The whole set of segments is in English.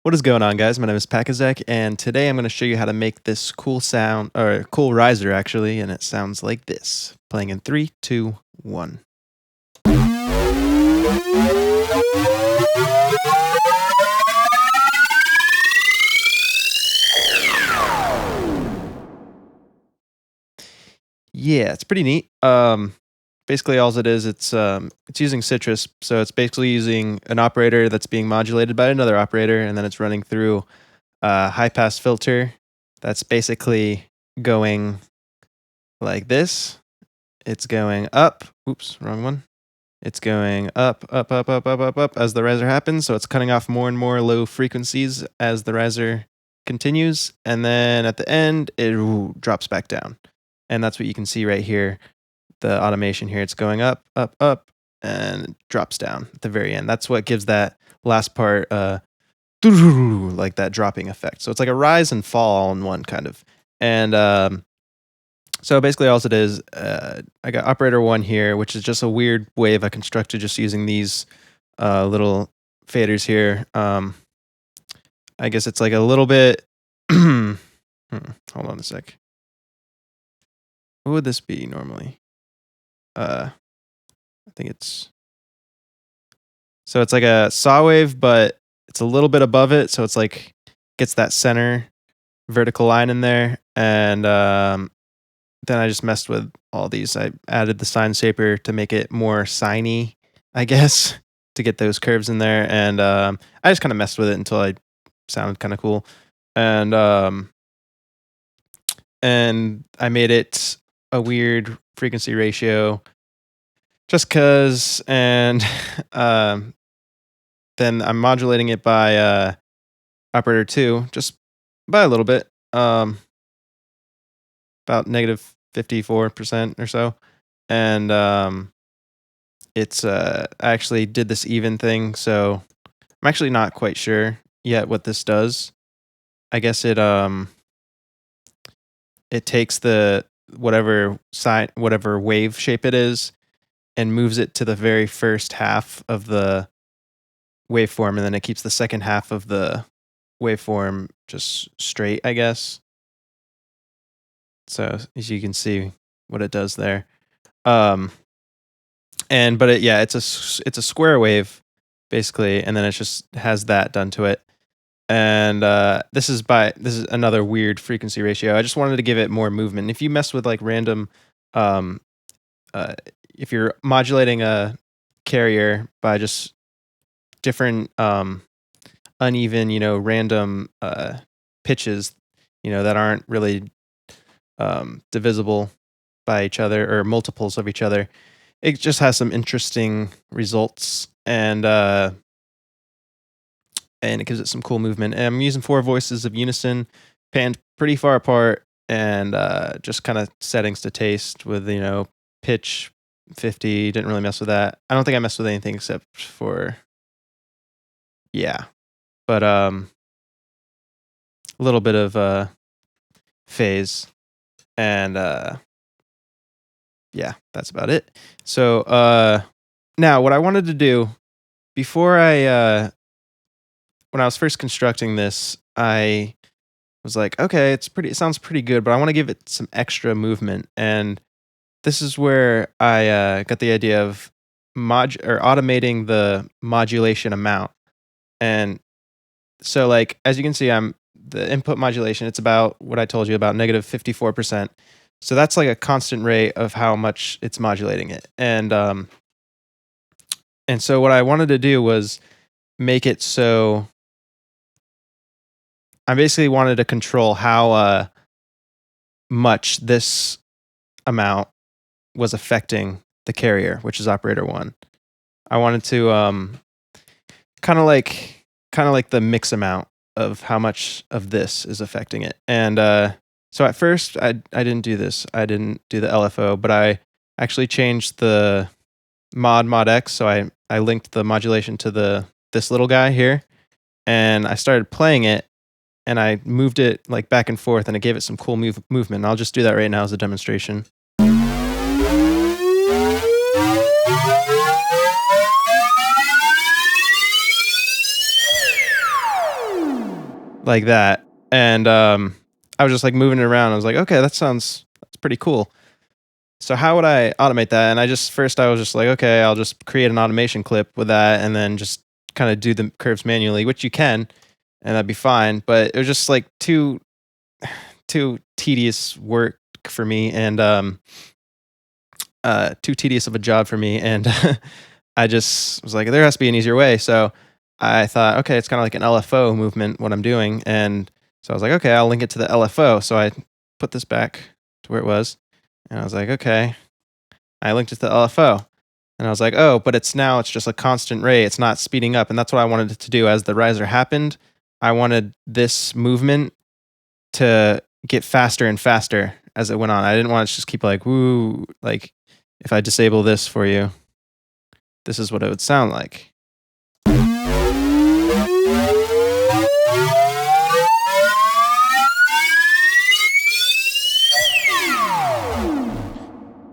What is going on, guys? My name is Pakazek, and today I'm going to show you how to make this cool sound, or cool riser actually, and it sounds like this. Playing in 3, 2, 1. Yeah, it's pretty neat. Basically all it is, it's using Sytrus, so it's basically using an operator that's being modulated by another operator, and then it's running through a high-pass filter that's basically going like this. It's going up. Oops, wrong one. It's going up, up, up, up, up, up, up as the riser happens. So it's cutting off more and more low frequencies as the riser continues. And then at the end, it drops back down. And that's what you can see right here. The automation here, it's going up, up, up, and it drops down at the very end. That's what gives that last part like that dropping effect. So it's like a rise and fall all in one kind of. And so basically all it is, I got operator 1 here, which is just a weird wave I constructed just using these little faders here. I guess it's like a little bit, hold on a sec. What would this be normally? I think so it's like a saw wave, but it's a little bit above it. So it's like, gets that center vertical line in there. And then I just messed with all these. I added the sine shaper to make it more siny, I guess, to get those curves in there. And I just kind of messed with it until I sounded kind of cool. And I made it a weird frequency ratio just because. And then I'm modulating it by operator 2, just by a little bit. About negative 54% or so. And it's I actually did this even thing, so I'm actually not quite sure yet what this does. I guess it takes the whatever wave shape it is and moves it to the very first half of the waveform, and then it keeps the second half of the waveform just straight, I guess. So as you can see what it does there. But it's a square wave basically, and then it just has that done to it. And this is another weird frequency ratio. I just wanted to give it more movement. If you mess with like random, if you're modulating a carrier by just different uneven, random pitches, that aren't really divisible by each other or multiples of each other, it just has some interesting results, and it gives it some cool movement. And I'm using 4 voices of unison, panned pretty far apart, and just kind of settings to taste with pitch 50. Didn't really mess with that. I don't think I messed with anything except for but a little bit of phase. And that's about it. So now what I wanted to do before when I was first constructing this, I was like, okay, it sounds pretty good, but I want to give it some extra movement. And this is where I got the idea of automating the modulation amount. And so like, as you can see, the input modulation, it's about what I told you about, negative 54%. So that's like a constant rate of how much it's modulating it. And so what I wanted to do was make it so I basically wanted to control how much this amount was affecting the carrier, which is operator 1. I wanted to kind of like the mix amount of how much of this is affecting it. And so at first I didn't do this. I didn't do the LFO, but I actually changed the mod X. So I linked the modulation to this little guy here, and I started playing it, and I moved it like back and forth, and it gave it some cool movement. I'll just do that right now as a demonstration. like that. And I was just like moving it around. I was like, okay, that's pretty cool. So how would I automate that? And I was just like, okay, I'll just create an automation clip with that and then just kind of do the curves manually, which you can, and that'd be fine. But it was just like too tedious work for me, and too tedious of a job for me. And I just was like, there has to be an easier way. So I thought, okay, it's kind of like an LFO movement, what I'm doing. And so I was like, okay, I'll link it to the LFO. So I put this back to where it was. And I was like, okay, I linked it to the LFO. And I was like, oh, but it's just a constant rate. It's not speeding up. And that's what I wanted it to do as the riser happened. I wanted this movement to get faster and faster as it went on. I didn't want it to just keep like, woo, like if I disable this for you, this is what it would sound like.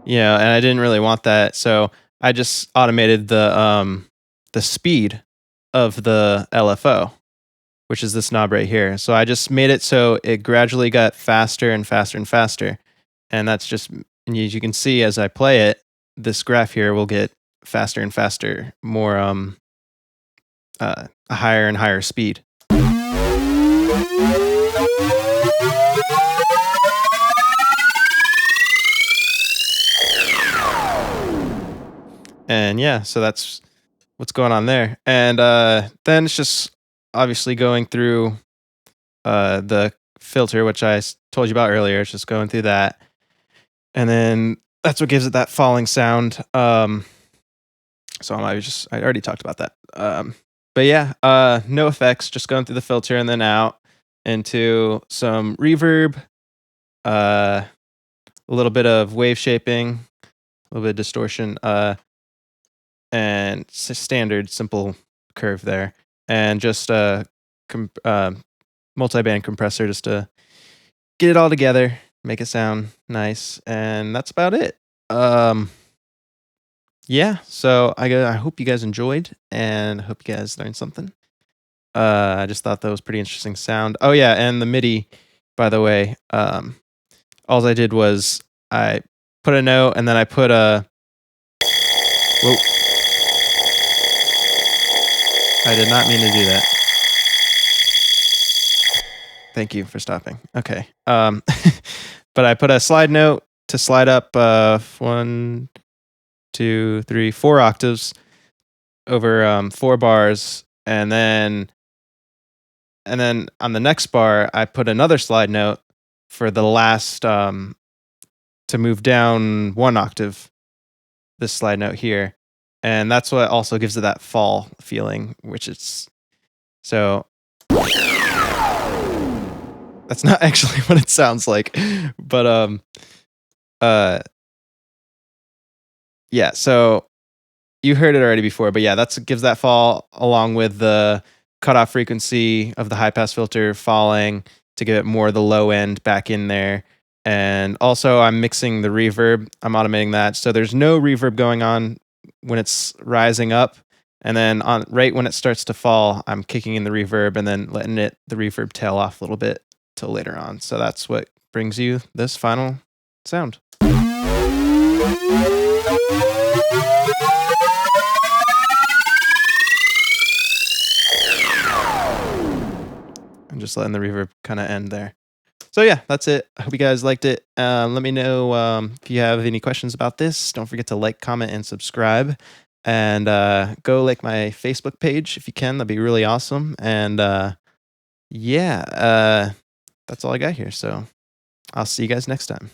Yeah, and I didn't really want that, so I just automated the speed of the LFO, which is this knob right here. So I just made it so it gradually got faster and faster and faster. And that's just, and as you can see as I play it, this graph here will get faster and faster, more a higher and higher speed. And yeah, so that's what's going on there. And then it's just obviously going through the filter, which I told you about earlier. It's just going through that. And then that's what gives it that falling sound. So I already talked about that. But yeah, no effects, just going through the filter and then out into some reverb, a little bit of wave shaping, a little bit of distortion, and standard simple curve there, and just a multi-band compressor just to get it all together, make it sound nice, and that's about it. Yeah, so I hope you guys enjoyed, and I hope you guys learned something. I just thought that was pretty interesting sound. Oh yeah, and the MIDI, by the way, all I did was I put a note and then I put a. Whoa. I did not mean to do that. Thank you for stopping. Okay. But I put a slide note to slide up 1, 2, 3, 4 octaves over 4 bars, and then on the next bar I put another slide note for the last to move down 1 octave. This slide note here, and that's what also gives it that fall feeling, which it's so. That's not actually what it sounds like, but yeah. So you heard it already before, but yeah, gives that fall along with the cutoff frequency of the high pass filter falling to give it more of the low end back in there. And also I'm mixing the reverb. I'm automating that. So there's no reverb going on when it's rising up. And then right when it starts to fall, I'm kicking in the reverb and then letting the reverb tail off a little bit till later on. So that's what brings you this final sound. I'm just letting the reverb kind of end there. So yeah, that's it. I hope you guys liked it. Let me know if you have any questions about this. Don't forget to like, comment, and subscribe. And go like my Facebook page if you can. That'd be really awesome. And yeah, that's all I got here. So I'll see you guys next time.